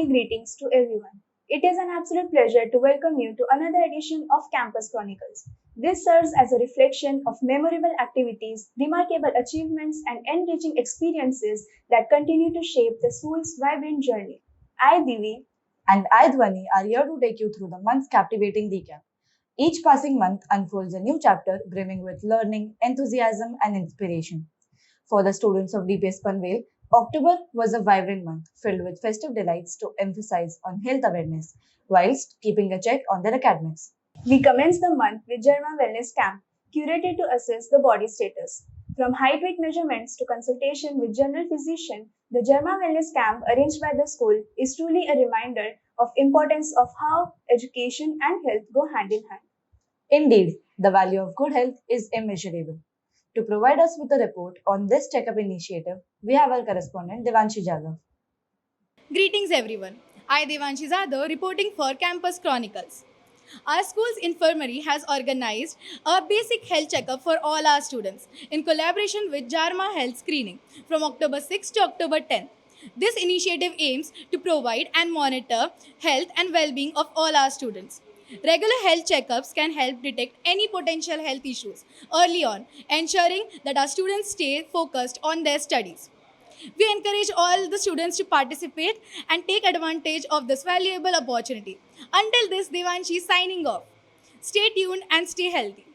greetings to everyone. It is an absolute pleasure to welcome you to another edition of Campus Chronicles. This serves as a reflection of memorable activities, remarkable achievements, and enriching experiences that continue to shape the school's vibrant journey. I, Divi, And I, Dhwani, are here to take you through the month's captivating recap. Each passing month unfolds a new chapter brimming with learning, enthusiasm, and inspiration. For the students of DPS Panvel, October was a vibrant month filled with festive delights to emphasize on health awareness whilst keeping a check on their academics. we commence the month with Germa Wellness Camp, curated to assess the body status. From height weight measurements to consultation with general physician, the Germa Wellness Camp arranged by the school is truly a reminder of importance of how education and health go hand in hand. Indeed, the value of good health is immeasurable. To provide us with a report on this checkup initiative, we have our correspondent Devanshi Jadhav. Greetings everyone. I Devanshi Zadav reporting for Campus Chronicles. Our school's infirmary has organized a basic health checkup for all our students in collaboration with Jarma Health Screening from October 6 to October 10. This initiative aims to provide and monitor health and well-being of all our students. Regular health checkups can help detect any potential health issues early on, ensuring that our students stay focused on their studies. We encourage all the students to participate and take advantage of this valuable opportunity. Until this, Devanshi is signing off. Stay tuned and stay healthy.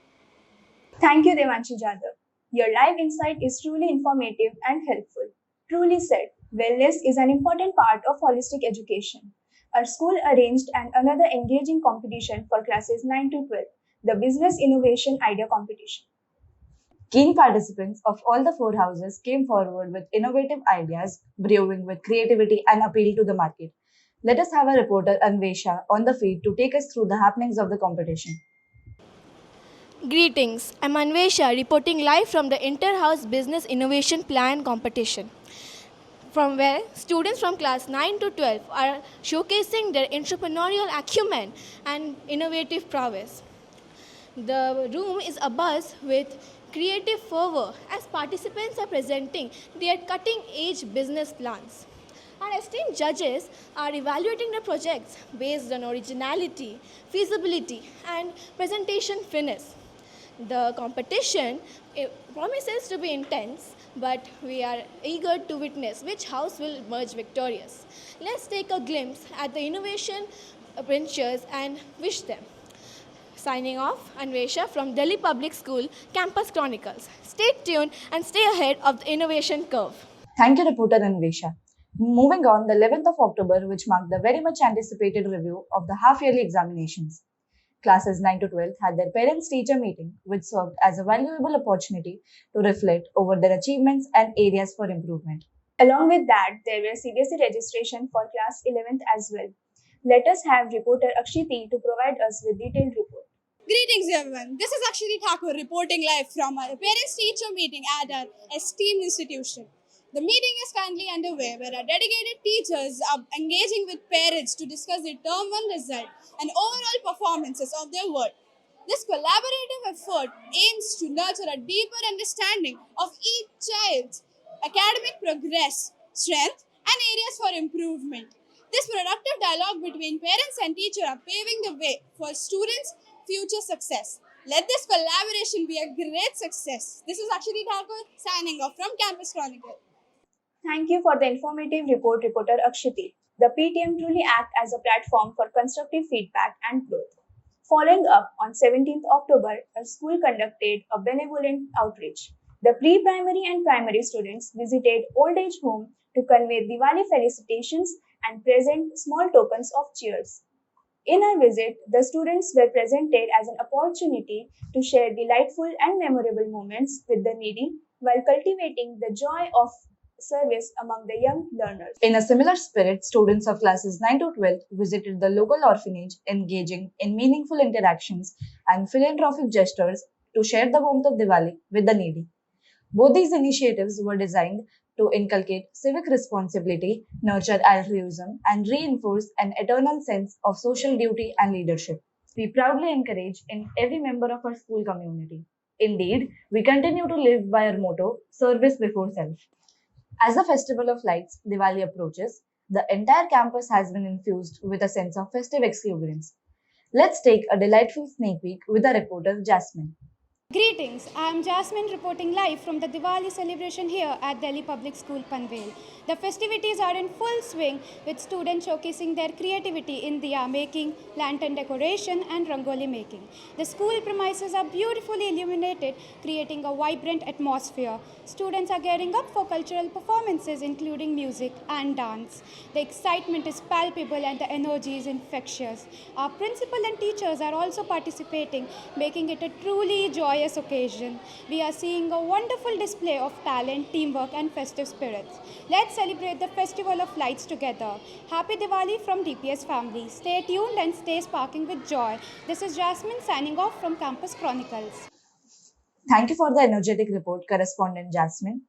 Thank you, Devanshi Jadhav. Your live insight is truly informative and helpful. Truly said, wellness is an important part of holistic education. Our school arranged another engaging competition for classes 9 to 12, the Business Innovation Idea Competition. Keen participants of all the four houses came forward with innovative ideas, brewing with creativity and appeal to the market. Let us have a reporter Anvesha on the feed to take us through the happenings of the competition. Greetings, I'm Anvesha reporting live from the Inter-House Business Innovation Plan competition, from where students from class 9 to 12 are showcasing their entrepreneurial acumen and innovative prowess. The room is abuzz with creative fervor as participants are presenting their cutting-edge business plans. Our esteemed judges are evaluating the projects based on originality, feasibility, and presentation finesse. The competition promises to be intense, but we are eager to witness which house will emerge victorious. Let's take a glimpse at the innovation ventures and wish them. Signing off, Anvesha from Delhi Public School Campus Chronicles. Stay tuned and stay ahead of the innovation curve. Thank you, reporter Anvesha. Moving on, the 11th of October, which marked the very much anticipated review of the half-yearly examinations. Classes 9 to 12 had their parents-teacher meeting, which served as a valuable opportunity to reflect over their achievements and areas for improvement. Along with that, there were CBSE registration for class 11th as well. Let us have reporter Akshiti to provide us with detailed report. Greetings everyone, this is Akshiti Thakur reporting live from our parents-teacher meeting at our esteemed institution. The meeting is currently underway where our dedicated teachers are engaging with parents to discuss the term 1 result and overall performances of their work. This collaborative effort aims to nurture a deeper understanding of each child's academic progress, strength, and areas for improvement. This productive dialogue between parents and teacher are paving the way for students' future success. Let this collaboration be a great success. This is Akshiti Thakur signing off from Campus Chronicle. Thank you for the informative report, reporter Akshiti. The PTM truly act as a platform for constructive feedback and growth. Following up, on 17th October, our school conducted a benevolent outreach. The pre-primary and primary students visited old age home to convey Diwali felicitations and present small tokens of cheers. In our visit, the students were presented as an opportunity to share delightful and memorable moments with the needy while cultivating the joy of service among the young learners. In a similar spirit, students of classes 9 to 12 visited the local orphanage, engaging in meaningful interactions and philanthropic gestures to share the warmth of Diwali with the needy. Both these initiatives were designed to inculcate civic responsibility, nurture altruism, and reinforce an eternal sense of social duty and leadership. We proudly encourage in every member of our school community. Indeed, we continue to live by our motto, service before self. As the festival of lights, Diwali approaches, The entire campus has been infused with a sense of festive exuberance. Let's take a delightful sneak peek with our reporter Jasmine. Greetings, I am Jasmine reporting live from the Diwali celebration here at Delhi Public School, Panvel. The festivities are in full swing with students showcasing their creativity in diya making, lantern decoration and rangoli making. The school premises are beautifully illuminated, creating a vibrant atmosphere. Students are gearing up for cultural performances including music and dance. The excitement is palpable and the energy is infectious. Our principal and teachers are also participating, making it a truly joyous occasion. We are seeing a wonderful display of talent, teamwork, and festive spirits. Let's celebrate the Festival of Lights together. Happy Diwali from DPS family. Stay tuned and stay sparking with joy. This is Jasmine signing off from Campus Chronicles. Thank you for the energetic report, correspondent Jasmine.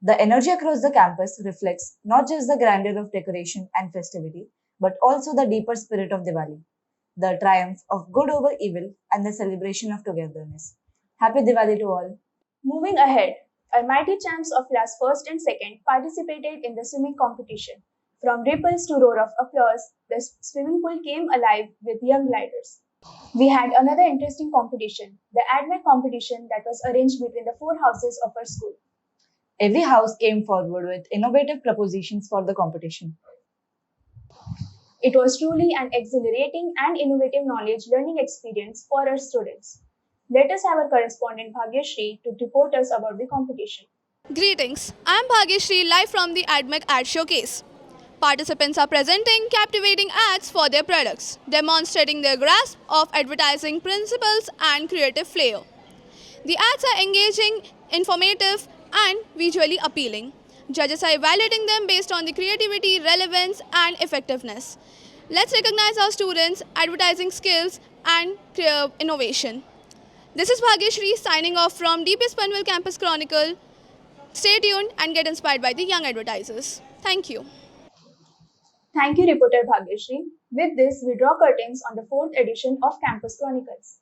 The energy across the campus reflects not just the grandeur of decoration and festivity, but also the deeper spirit of Diwali, the triumph of good over evil, and the celebration of togetherness. Happy Diwali to all. Moving ahead, our mighty champs of class 1st and 2nd participated in the swimming competition. From ripples to roar of applause, the swimming pool came alive with young gliders. We had another interesting competition, the AdMac competition that was arranged between the 4 houses of our school. Every house came forward with innovative propositions for the competition. It was truly an exhilarating and innovative knowledge learning experience for our students. Let us have our correspondent Bhagyashree to report us about the competition. Greetings, I am Bhagyashree live from the AdMech Ad Showcase. Participants are presenting captivating ads for their products, demonstrating their grasp of advertising principles and creative flair. The ads are engaging, informative, and visually appealing. Judges are evaluating them based on the creativity, relevance, and effectiveness. Let's recognize our students' advertising skills and innovation. This is Bhagyashree signing off from DPS Panvel Campus Chronicle. Stay tuned and get inspired by the young advertisers. Thank you. Thank you, reporter Bhagyashree. With this, we draw curtains on the 4th edition of Campus Chronicles.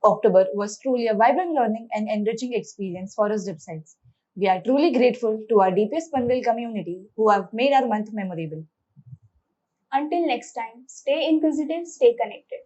October was truly a vibrant learning and enriching experience for us Dipsides. We are truly grateful to our DPS Panvel community who have made our month memorable. Until next time, stay inquisitive, stay connected.